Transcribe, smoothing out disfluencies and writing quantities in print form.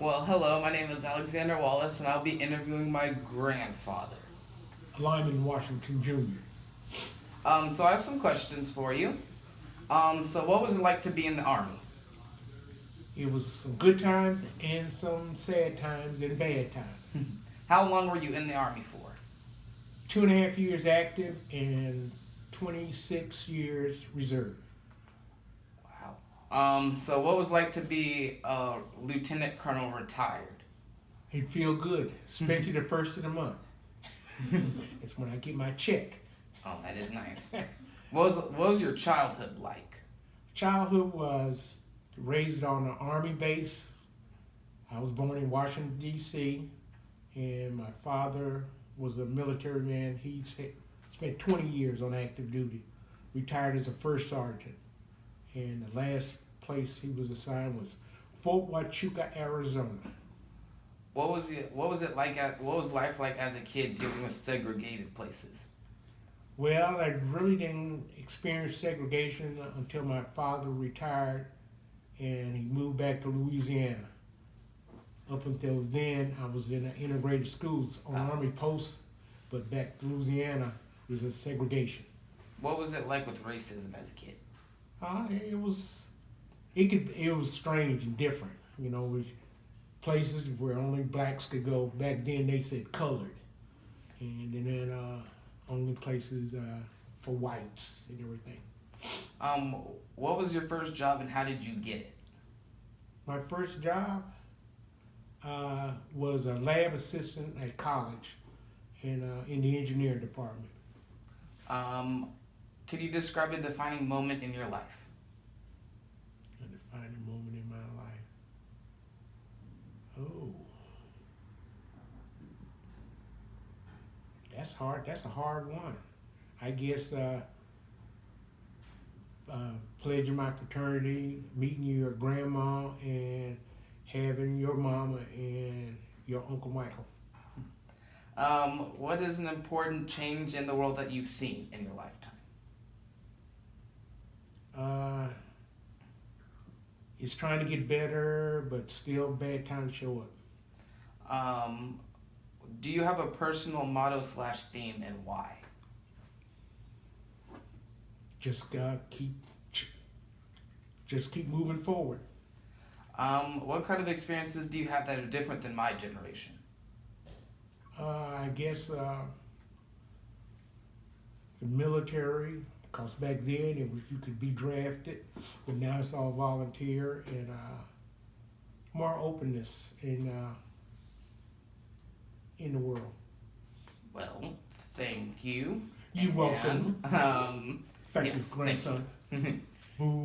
Well, hello, my name is Alexander Wallace, and I'll be interviewing my grandfather. Lymon Washington Jr. So I have some questions for you. So what was it like to be in the Army? It was some good times and some sad times and bad times. How long were you in the Army for? 2.5 years active and 26 years reserve. Wow. So what was it like to be a lieutenant colonel retired? It'd feel good, especially the first of the month. That's when I get my check. Oh, that is nice. What was your childhood like? Childhood was raised on an Army base. I was born in Washington, D.C., and my father was a military man. He spent 20 years on active duty, retired as a first sergeant. And the last place he was assigned was Fort Huachuca, Arizona. What was life like as a kid dealing with segregated places? Well, I really didn't experience segregation until my father retired and he moved back to Louisiana. Up until then, I was in integrated schools on Army posts, but back to Louisiana, there was a segregation. What was it like with racism as a kid? It was strange and different. You know, with places where only blacks could go. Back then, they said colored, and then only places for whites and everything. What was your first job and how did you get it? My first job was a lab assistant at college in the engineering department. Could you describe a defining moment in your life? A defining moment in my life. Oh, that's hard. That's a hard one. I guess pledging my fraternity, meeting your grandma, and having your mama and your Uncle Michael. What is an important change in the world that you've seen in your lifetime? It's trying to get better, but still bad times show up. Do you have a personal motto/theme and why? Just keep moving forward. What kind of experiences do you have that are different than my generation? I guess the military, because back then you could be drafted, but now it's all volunteer, and more openness in the world. Well, thank you. You're welcome. And, Thank you, yes, thank grandson. you. Boo.